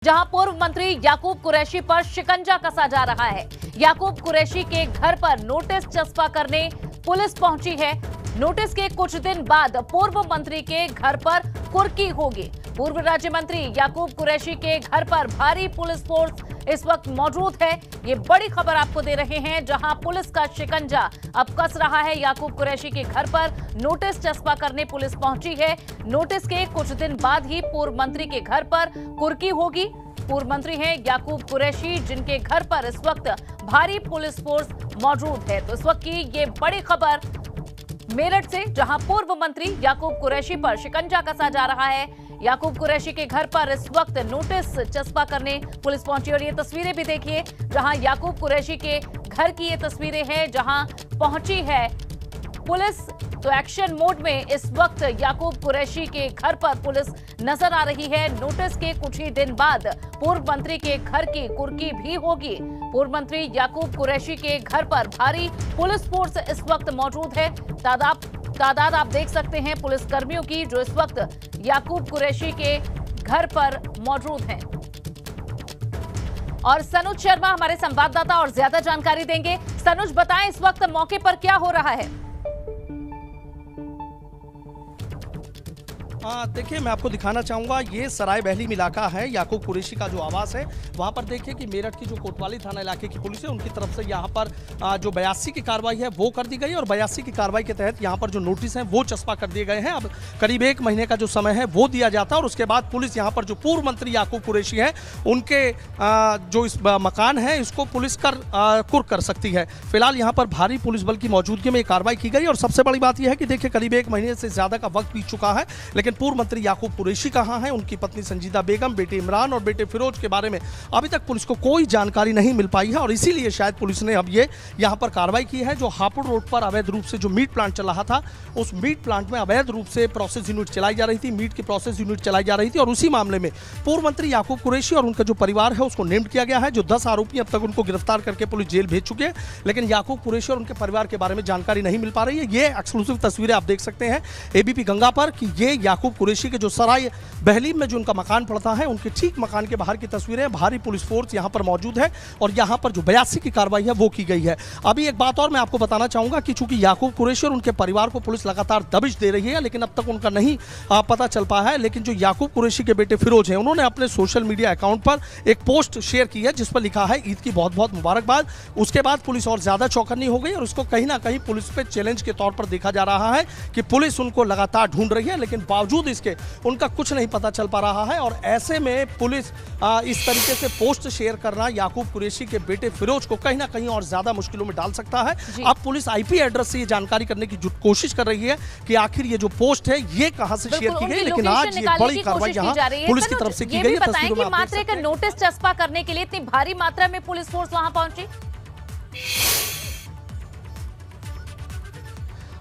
जहां पूर्व मंत्री याकूब कुरैशी पर शिकंजा कसा जा रहा है। याकूब कुरैशी के घर पर नोटिस चस्पा करने पुलिस पहुंची है। नोटिस के कुछ दिन बाद पूर्व मंत्री के घर पर कुर्की होगी। पूर्व राज्य मंत्री याकूब कुरैशी के घर पर भारी पुलिस फोर्स इस वक्त मौजूद है। ये बड़ी खबर आपको दे रहे हैं, जहां पुलिस का शिकंजा अब कस रहा है। याकूब कुरैशी के घर पर नोटिस चस्पा करने पुलिस पहुंची है। नोटिस के कुछ दिन बाद ही पूर्व मंत्री के घर पर कुर्की होगी। पूर्व मंत्री हैं याकूब कुरैशी, जिनके घर पर इस वक्त भारी पुलिस फोर्स मौजूद है। तो इस वक्त की ये बड़ी खबर मेरठ से, जहां पूर्व मंत्री याकूब कुरैशी पर शिकंजा कसा जा रहा है। याकूब कुरैशी के घर पर इस वक्त नोटिस चस्पा करने पुलिस पहुंची और ये तस्वीरें भी देखिए, जहां याकूब कुरैशी के घर की ये तस्वीरें हैं, जहां पहुंची है पुलिस। तो एक्शन मोड में इस वक्त याकूब कुरैशी के घर पर पुलिस नजर आ रही है। नोटिस के कुछ ही दिन बाद पूर्व मंत्री के घर की कुर्की भी होगी। पूर्व मंत्री याकूब कुरैशी के घर पर भारी पुलिस फोर्स इस वक्त मौजूद है। तादाद आप देख सकते हैं पुलिस कर्मियों की, जो इस वक्त याकूब कुरैशी के घर पर मौजूद हैं। और सनुज शर्मा हमारे संवाददाता और ज्यादा जानकारी देंगे। सनुज, बताएं इस वक्त मौके पर क्या हो रहा है? देखिए, मैं आपको दिखाना चाहूँगा, ये सराय बहली में इलाका है। याकूब कुरैशी का जो आवास है वहाँ पर देखिए कि मेरठ की जो कोतवाली थाना इलाके की पुलिस है, उनकी तरफ से यहाँ पर जो 82 की कार्रवाई है वो कर दी गई और 82 की कार्रवाई के तहत यहाँ पर जो नोटिस हैं वो चस्पा कर दिए गए हैं। अब करीब 1 महीने का जो समय है वो दिया जाता है और उसके बाद पुलिस यहाँ पर जो पूर्व मंत्री याकूब कुरैशी है उनके जो इस मकान है इसको पुलिस कुर्क कर सकती है। फिलहाल यहाँ पर भारी पुलिस बल की मौजूदगी में कार्रवाई की गई और सबसे बड़ी बात यह है कि देखिए करीब 1 महीने से ज्यादा का वक्त बीत चुका है, लेकिन पूर्व मंत्री याकूब कुरैशी कहां हैं, उनकी पत्नी संजीदा बेगम, बेटे इमरान और बेटे फिरोज के बारे में अभी तक पुलिस को कोई जानकारी नहीं मिल पाई है और इसीलिए शायद पुलिस ने अब ये यहां पर कार्रवाई की है। जो हापुड़ रोड पर अवैध रूप से जो मीट प्लांट चल रहा था, उस मीट प्लांट में अवैध रूप से प्रोसेस यूनिट चलाई जा रही थी, मीट की प्रोसेस यूनिट चलाई जा रही थी और उसी मामले में पूर्व मंत्री याकूब कुरैशी और उनका जो परिवार है उसको नेम्ड किया गया है। जो 10 आरोपी अब तक उनको गिरफ्तार करके पुलिस जेल भेज चुके हैं, लेकिन याकूब कुरैशी और उनके परिवार के बारे में जानकारी नहीं मिल पा रही है। ये एक्सक्लूसिव तस्वीरें आप देख सकते हैं एबीपी गंगा पर कि ये याकूब कुरैशी के जो सराय बहली में जो उनका मकान पड़ता है, उनके ठीक मकान के बाहर की तस्वीरें। भारी पुलिस फोर्स यहां पर मौजूद है और यहां पर जो 82 की कार्रवाई है वो की गई है। अभी एक बात और मैं आपको बताना चाहूंगा कि चूंकि याकूब कुरैशी और उनके परिवार को पुलिस लगातार दबिश दे रही है, लेकिन अब तक उनका नहीं पता चल पाया है। लेकिन जो याकूब कुरैशी के बेटे फिरोज हैं, उन्होंने अपने सोशल मीडिया अकाउंट पर एक पोस्ट शेयर की है जिस पर लिखा है ईद की बहुत बहुत मुबारकबाद। उसके बाद पुलिस और ज्यादा चौकन्नी हो गई और उसको कहीं ना कहीं पुलिस पे चैलेंज के तौर पर देखा जा रहा है कि पुलिस उनको लगातार ढूंढ रही है, लेकिन बावजूद इसके उनका कुछ नहीं पता चल पा रहा है। और ऐसे में पुलिस इस तरीके से पोस्ट शेयर करना याकूब कुरैशी के बेटे फिरोज को कहीं ना कहीं और ज्यादा मुश्किलों में डाल सकता है। अब पुलिस आईपी एड्रेस से ये जानकारी करने की कोशिश कर रही है कि आखिर ये जो पोस्ट है ये कहां से शेयर की गई, लेकिन आज ये बड़ी कार्रवाई यहाँ पुलिस की तरफ से की गई है। मात्र एक नोटिस चस्पा करने के लिए इतनी भारी मात्रा में पुलिस फोर्स वहां पहुंची?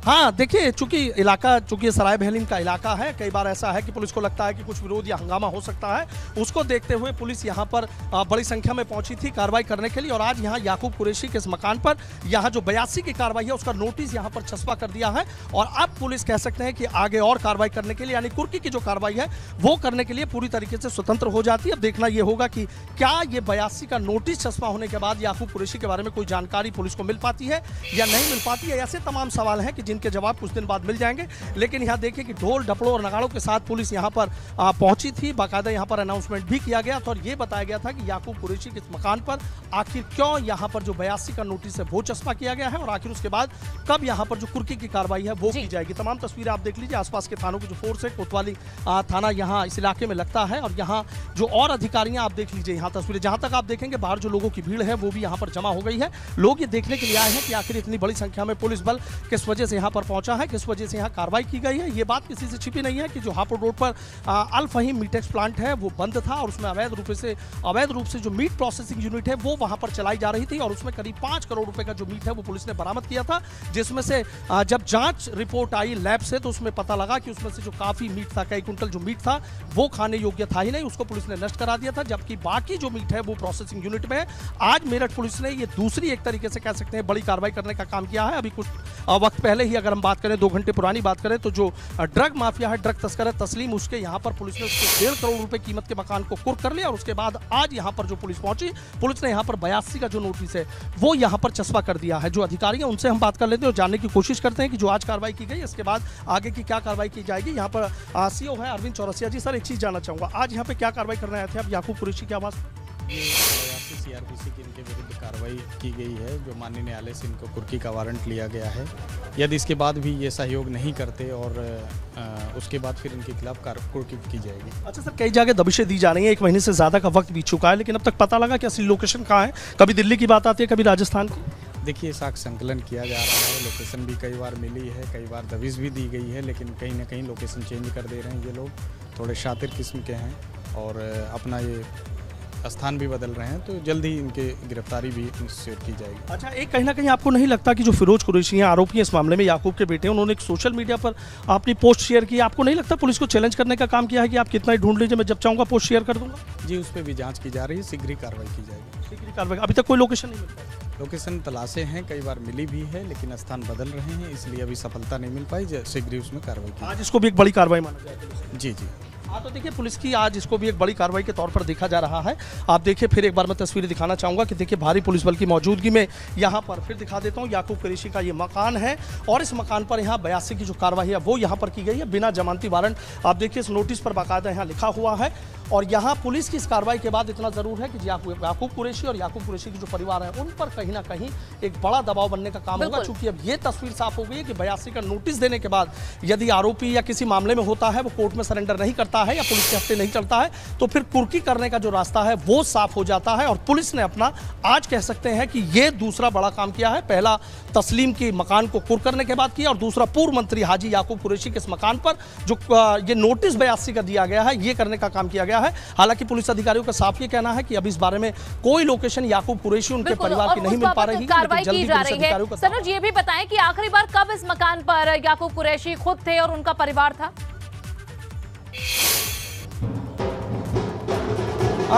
हाँ, देखिए, चूंकि सराय बहलीन का इलाका है, कई बार ऐसा है कि पुलिस को लगता है कि कुछ विरोध या हंगामा हो सकता है। उसको देखते हुए पुलिस यहां पर बड़ी संख्या में पहुंची थी कार्रवाई करने के लिए और आज यहां याकूब कुरैशी के इस मकान पर यहां जो 82 की कार्रवाई है उसका नोटिस यहां पर चस्पा कर दिया है और अब पुलिस कह सकते हैं कि आगे और कार्रवाई करने के लिए, यानी कुर्की की जो कार्रवाई है वो करने के लिए पूरी तरीके से स्वतंत्र हो जाती है। अब देखना यह होगा कि क्या ये 82 का नोटिस चस्पा होने के बाद याकूब कुरैशी के बारे में कोई जानकारी पुलिस को मिल पाती है या नहीं मिल पाती है। ऐसे तमाम सवाल हैं कि जिनके जवाब कुछ दिन बाद मिल जाएंगे। लेकिन यहां देखिए कि ढोल ढपड़ों और नगाड़ों के साथ पुलिस यहां पर पहुंची थी। बाकायदा यहां पर अनाउंसमेंट भी किया गया था और यह बताया गया था कि याकूब कुरैशी के इस मकान पर आखिर क्यों यहां पर जो 82 का नोटिस है वो चस्पा किया गया है और आखिर उसके बाद कब यहां पर जो कुर्की की कार्रवाई है वो की जाएगी। तमाम तस्वीरें आप देख लीजिए, आसपास के थानों की जो फोर्स है, कोतवाली थाना यहाँ इस इलाके में लगता है और यहाँ जो और अधिकारियां आप देख लीजिए यहाँ तस्वीरें। जहां तक आप देखेंगे बाहर जो लोगों की भीड़ है वो भी यहाँ पर जमा हो गई है। लोग ये देखने के लिए आए हैं कि आखिर इतनी बड़ी संख्या में पुलिस बल किस वजह से यहाँ पर पहुंचा है, किस वजह से यहाँ कार्रवाई की गई है। ये बात किसी से छिपी नहीं है कि जो हापुड़ रोड पर अल फहीम मीटेक्स प्लांट है वो बंद था और उसमें अवैध रूप से जो मीट प्रोसेसिंग यूनिट है वो वहां पर चलाई जा रही थी और उसमें करीब 5 करोड़ रुपए का जो मीट है वो पुलिस ने बरामद किया था, जिसमें से जब जांच रिपोर्ट आई लैब से तो उसमें पता लगा कि उसमें से जो काफी मीट था, कई कुंटल जो मीट था वो खाने योग्य था ही नहीं, उसको पुलिस ने नष्ट करा दिया था, जबकि बाकी जो मीट है वो प्रोसेसिंग यूनिट में है। आज मेरठ पुलिस ने ये दूसरी एक तरीके से कह सकते हैं बड़ी कार्रवाई करने का काम किया है। अभी कुछ वक्त पहले ही अगर हम बात करें 2 घंटे पुरानी बात करें तो जो ड्रग माफिया है, ड्रग तस्कर है तस्लीम, उसके यहाँ पर पुलिस ने उसके 1.5 करोड़ रुपए कीमत के मकान को कुर्क कर लिया। और उसके बाद आज यहाँ पर जो पुलिस पहुंची, पुलिस ने यहाँ पर 82 का जो नोटिस है वो यहाँ पर चस्पा कर दिया है। जो अधिकारी हैं उनसे हम बात कर लेते हैं और जानने की कोशिश करते हैं कि जो आज कार्रवाई की गई इसके बाद आगे की क्या कार्रवाई की जाएगी। यहाँ पर सीओ है अरविंद चौरसिया जी। सर, एक चीज जानना चाहूंगा, आज यहाँ पे क्या कार्रवाई करने आए थे आप याकूब कुरैशी की आवाज? सीआरपीसी की इनके विरुद्ध कार्रवाई की गई है, जो माननीय न्यायालय से इनको कुर्की का वारंट लिया गया है। यदि इसके बाद भी ये सहयोग नहीं करते और उसके बाद फिर इनके खिलाफ कुर्की की जाएगी। अच्छा सर, कई जगह दबिशें दी जा रही हैं, 1 महीने से ज़्यादा का वक्त बीत चुका है, लेकिन अब तक पता लगा कि असली लोकेशन कहाँ है? कभी दिल्ली की बात आती है, कभी राजस्थान की। देखिए, साक्ष्य संकलन किया जा रहा है, लोकेशन भी कई बार मिली है, कई बार दबिश भी दी गई है, लेकिन कहीं ना कहीं लोकेशन चेंज कर दे रहे हैं। ये लोग थोड़े शातिर किस्म के हैं और अपना ये स्थान भी बदल रहे हैं, तो जल्द ही इनके गिरफ्तारी भी इंश्योर की जाएगी। अच्छा, एक कहीं ना कहीं आपको नहीं लगता कि जो फिरोज कुरैशी हैं, आरोपी हैं इस मामले में, याकूब के बेटे हैं, उन्होंने एक सोशल मीडिया पर अपनी पोस्ट शेयर की, आपको नहीं लगता पुलिस को चैलेंज करने का काम किया है कि आप कितना ही ढूंढ लीजिए, मैं जब चाहूँगा पोस्ट शेयर कर दूंगा? जी, उस पर भी जांच की जा रही है, शीघ्र ही कार्रवाई की जाएगी। शीघ्र ही कार्रवाई? अभी तक कोई लोकेशन नहीं मिल पाई? लोकेशन तलाशे हैं, कई बार मिली भी है, लेकिन स्थान बदल रहे हैं, इसलिए अभी सफलता नहीं मिल पाई। शीघ्र ही उसमें कार्रवाई की। आज इसको भी एक बड़ी कार्रवाई माना जाए? जी जी हाँ, तो देखिए पुलिस की आज इसको भी एक बड़ी कार्रवाई के तौर पर देखा जा रहा है। आप देखिए, फिर एक बार मैं तस्वीरें दिखाना चाहूँगा कि देखिए भारी पुलिस बल की मौजूदगी में यहाँ पर फिर दिखा देता हूँ, याकूब कुरैशी का ये मकान है और इस मकान पर यहाँ 82 की जो कार्रवाई है वो यहाँ पर की गई है बिना जमानती वारंट। आप देखिए इस नोटिस पर बाकायदा यहाँ लिखा हुआ है। और यहाँ पुलिस की इस कार्रवाई के बाद इतना ज़रूर है कि याकूब कुरैशी और याकूब कुरैशी की जो परिवार है उन पर कहीं ना कहीं एक बड़ा दबाव बनने का काम होगा, चूंकि अब ये तस्वीर साफ हो गई है कि 82 का नोटिस देने के बाद यदि आरोपी या किसी मामले में होता है वो कोर्ट में सरेंडर नहीं करता है या पुलिस के हफ्ते नहीं चलता है, तो फिर कुर्की करने का जो रास्ता है वो साफ हो जाता है। और पुलिस ने अपना आज कह सकते हैं कि ये दूसरा बड़ा काम किया है। पहला तस्लीम के मकान को कुर्क करने के बाद किया और दूसरा पूर्व मंत्री हाजी याकूब कुरैशी के इस मकान पर जो ये नोटिस 82 का दिया गया है ये करने का काम किया गया है। हालांकि पुलिस अधिकारियों का साफ ये कहना है कि अब इस बारे में कोई लोकेशन याकूब कुरैशी उनके परिवार की नहीं मिल पा रही है, कार्रवाई की जा रही है। सनोज, ये भी बताएं कि आखिरी बार कब इस मकान पर याकूब कुरैशी खुद थे और उनका परिवार था?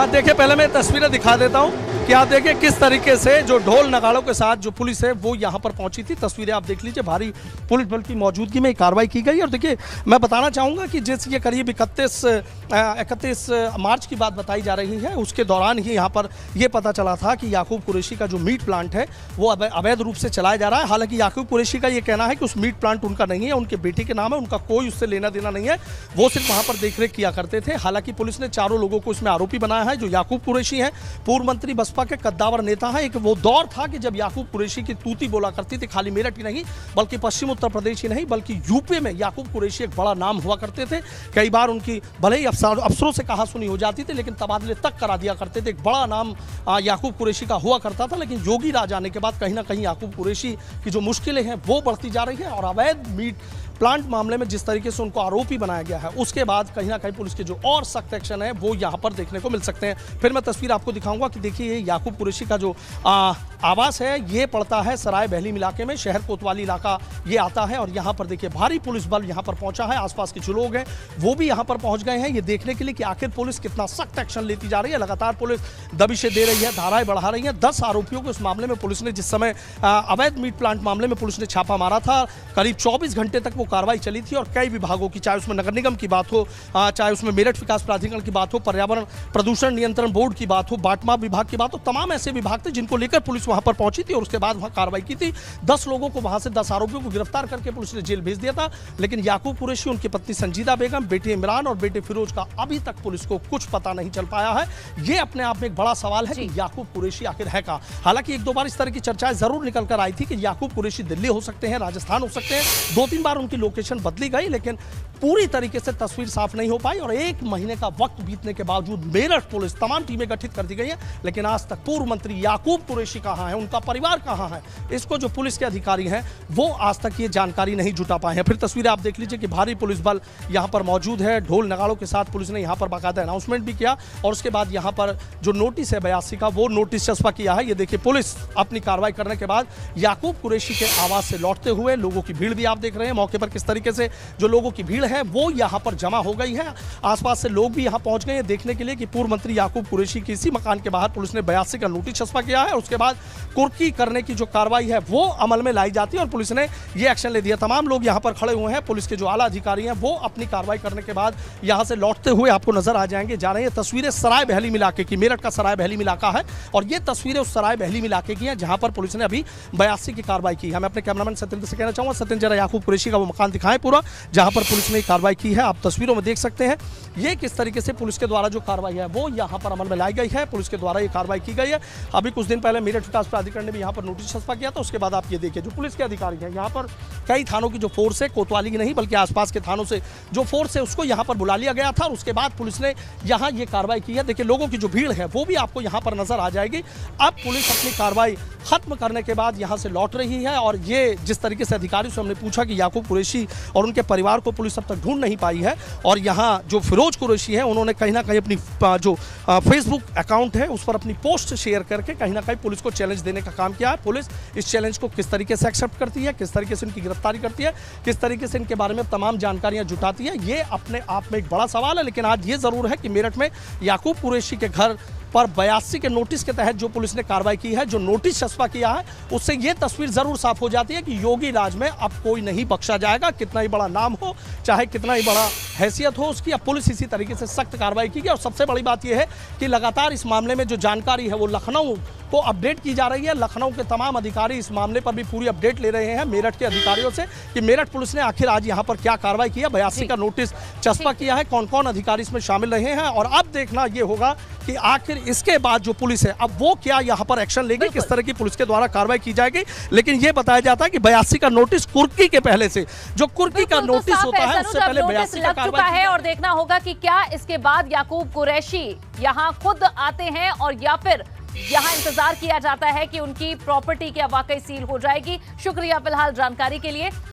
देखिए, पहले मैं तस्वीरें दिखा देता हूं कि आप देखिए किस तरीके से जो ढोल नगाड़ों के साथ जो पुलिस है वो यहां पर पहुंची थी। तस्वीरें आप देख लीजिए, भारी पुलिस बल की मौजूदगी में कार्रवाई की गई। और देखिए, मैं बताना चाहूंगा कि जैसे ये करीब 31 मार्च की बात बताई जा रही है, उसके दौरान ही यहां पर यह पता चला था कि याकूब कुरैशी का जो मीट प्लांट है वो अवैध रूप से चलाया जा रहा है। हालांकि याकूब कुरैशी का ये कहना है कि उस मीट प्लांट उनका नहीं है, उनके बेटे के नाम है, उनका कोई उससे लेना देना नहीं है, वो सिर्फ वहां पर देखरेख किया करते थे। हालांकि पुलिस ने 4 लोगों को इसमें आरोपी बनाया है। जो याकूब कुरैशी है, पूर्व मंत्री बसपा के कद्दावर नेता है। एक वो दौर था कि जब याकूब कुरैशी की तूती बोला करती थी, खाली मेरठ ही नहीं बल्कि पश्चिम उत्तर प्रदेश ही नहीं बल्कि यूपी में याकूब कुरैशी एक बड़ा नाम हुआ करते थे। कई बार उनकी भले ही अफसरों से कहा सुनी हो जाती थी, लेकिन तबादले तक करा दिया करते थे। एक बड़ा नाम याकूब कुरैशी का हुआ करता था। लेकिन योगी राज आने के बाद कहीं ना कहीं याकूब कुरैशी की जो मुश्किलें हैं वो बढ़ती जा रही है। और अवैध मीट प्लांट मामले में जिस तरीके से उनको आरोपी बनाया गया है, उसके बाद कहीं ना कहीं पुलिस के जो और सख्त एक्शन है वो यहाँ पर देखने को मिल सकते हैं। फिर मैं तस्वीर आपको दिखाऊंगा कि देखिए, ये याकूब कुरैशी का जो आवास है ये पड़ता है सराय बहलीम इलाके में, शहर कोतवाली इलाका ये आता है। और यहाँ पर देखिए भारी पुलिस बल यहाँ पर पहुंचा है। आसपास के जो लोग हैं वो भी यहाँ पर पहुंच गए हैं ये देखने के लिए कि आखिर पुलिस कितना सख्त एक्शन लेती जा रही है। लगातार पुलिस दबिशें दे रही है, धाराएं बढ़ा रही है। 10 आरोपियों को इस मामले में पुलिस ने, जिस समय अवैध मीट प्लांट मामले में पुलिस ने छापा मारा था, करीब 24 घंटे तक वो कार्रवाई चली थी। और कई विभागों की, चाहे उसमें नगर निगम की बात हो, चाहे उसमें मेरठ विकास प्राधिकरण की बात हो, पर्यावरण प्रदूषण नियंत्रण बोर्ड की बात हो, बाटमा विभाग की बात हो, तमाम ऐसे विभाग थे जिनको लेकर पुलिस वहां पर पहुंची थी और उसके बाद वहां कार्रवाई की थी। 10 लोगों को वहां से 10 आरोपियों को गिरफ्तार करके पुलिस ने जेल भेज दिया था। लेकिन याकूब कुरैशी, उनकी पत्नी संजीदा बेगम, बेटे इमरान और बेटे फिरोज का अभी तक पुलिस को कुछ पता नहीं चल पाया है। ये अपने आप में एक बड़ा सवाल है कि याकूब कुरैशी आखिर है कहां। हालांकि 1-2 बार इस तरह की चर्चाएं जरूर निकल कर आई थी कि याकूब कुरैशी दिल्ली हो सकते हैं, राजस्थान हो सकते हैं। 2-3 बार उनकी लोकेशन बदली गई, लेकिन पूरी तरीके से तस्वीर साफ नहीं हो पाई। और 1 महीने का वक्त बीतने के बावजूद मेरठ पुलिस तमाम टीमें गठित कर दी गई है, लेकिन आज तक पूर्व मंत्री याकूब कुरैशी कहां है, उनका परिवार कहां है, इसको जो पुलिस के अधिकारी हैं वो आज तक ये जानकारी नहीं जुटा पाए हैं। फिर तस्वीरें आप देख लीजिए कि भारी पुलिस बल यहां पर मौजूद है। ढोल नगाड़ों के साथ पुलिस ने यहां पर बाकायदा अनाउंसमेंट भी किया और उसके बाद यहां पर जो नोटिस है 82 का, वो नोटिस चस्पा किया है। ये देखिए, पुलिस अपनी कार्रवाई करने के बाद याकूब कुरैशी के आवास से लौटते हुए लोगों की भीड़ भी आप देख रहे हैं। मौके पर किस तरीके से जो लोगों की भीड़ है है वो यहाँ पर जमा हो गई है। आसपास से लोग भी यहाँ पहुंच गए हैं देखने के लिए कि पूर्व मंत्री याकूब कुरैशी के इसी मकान के बाहर पुलिस ने 82 का नोटिस छपा किया है। उसके बाद कुर्की करने की जो कार्रवाई है वो अमल में लाई जाती है और पुलिस ने ये एक्शन ले दिया। तमाम लोग यहाँ पर खड़े हुए हैं, पुलिस के जो आला अधिकारी हैं वो अपनी कार्रवाई करने के बाद यहाँ से लौटते हुए आपको नजर आ जाएंगे। जा रहे हैं तस्वीरें सराय बहली इलाके की, मेरठ का सराय बहली इलाका है और ये तस्वीरें उस सराय बहली इलाके की हैं जहाँ पर पुलिस ने अभी 82 की कार्रवाई की है। मैं अपने कैमरामैन सत्येंद्र से कहना चाहूँगा, सत्येंद्र जरा याकूब कुरैशी का वो मकान दिखाएं पूरा जहाँ पर पुलिस ने कार्रवाई की है। आप तस्वीरों में देख सकते हैं ये किस तरीके से पुलिस के द्वारा जो कार्रवाई है वो यहाँ पर अमल में लाई गई है, पुलिस के द्वारा ये कार्रवाई की गई है। अभी कुछ दिन पहले मेरठ विकास प्राधिकरण ने भी यहाँ पर नोटिस छपा किया था। उसके बाद आप ये देखिए जो पुलिस के अधिकारी हैं यहाँ पर कई थानों की जो फोर्स है, कोतवाली की नहीं बल्कि आसपास के थानों से जो फोर्स है उसको यहाँ पर बुला लिया गया था और उसके बाद पुलिस ने यहाँ ये कार्रवाई की है। देखिए लोगों की जो भीड़ है वो भी आपको यहाँ पर नजर आ जाएगी। अब पुलिस अपनी कार्रवाई खत्म करने के बाद यहाँ से लौट रही है और ये जिस तरीके से अधिकारियों से हमने पूछा कि याकूब कुरैशी और उनके परिवार को पुलिस अब तक ढूंढ नहीं पाई है और यहाँ जो फिरोज कुरैशी है उन्होंने कहीं ना कहीं अपनी जो फेसबुक अकाउंट है उस पर अपनी पोस्ट शेयर करके कहीं ना कहीं पुलिस को चैलेंज देने का काम किया है। पुलिस इस चैलेंज को किस तरीके से एक्सेप्ट करती है, किस तरीके से इनकी गिरफ्तारी करती है, किस तरीके से इनके बारे में तमाम जानकारियां जुटाती है, ये अपने आप में एक बड़ा सवाल है। लेकिन आज ये जरूर है कि मेरठ में याकूब कुरैशी के घर पर 82 के नोटिस के तहत जो पुलिस ने कार्रवाई की है, जो नोटिस छपा किया है, उससे ये तस्वीर जरूर साफ हो जाती है कि योगी राज में अब कोई नहीं बख्शा जाएगा। कितना ही बड़ा नाम हो, चाहे कितना ही बड़ा हैसियत हो उसकी, अब पुलिस इसी तरीके से सख्त कार्रवाई की और सबसे बड़ी बात यह है कि लगातार इस मामले में जो जानकारी है वो लखनऊ को अपडेट की जा रही है। लखनऊ के तमाम अधिकारी इस मामले पर भी पूरी अपडेट ले रहे हैं मेरठ के अधिकारियों से कि मेरठ पुलिस ने आखिर आज यहाँ पर क्या कार्रवाई की है, 82 का नोटिस छपा किया है, कौन कौन अधिकारी इसमें शामिल रहे हैं और अब देखना ये होगा कि आखिर इसके बाद जो पुलिस है अब वो क्या यहाँ पर एक्शन लेगी, किस तरह की पुलिस के द्वारा कार्रवाई की जाएगी। लेकिन ये बताया जाता है कि 82 का नोटिस कुर्की के पहले से, जो कुर्की का नोटिस होता है उससे पहले 82 का कार्रवाई है और देखना होगा कि क्या इसके बाद याकूब कुरैशी यहाँ खुद आते हैं और या फिर यहाँ इंतजार किया जाता है कि उनकी प्रॉपर्टी क्या वाकई सील हो जाएगी। शुक्रिया फिलहाल जानकारी के लिए।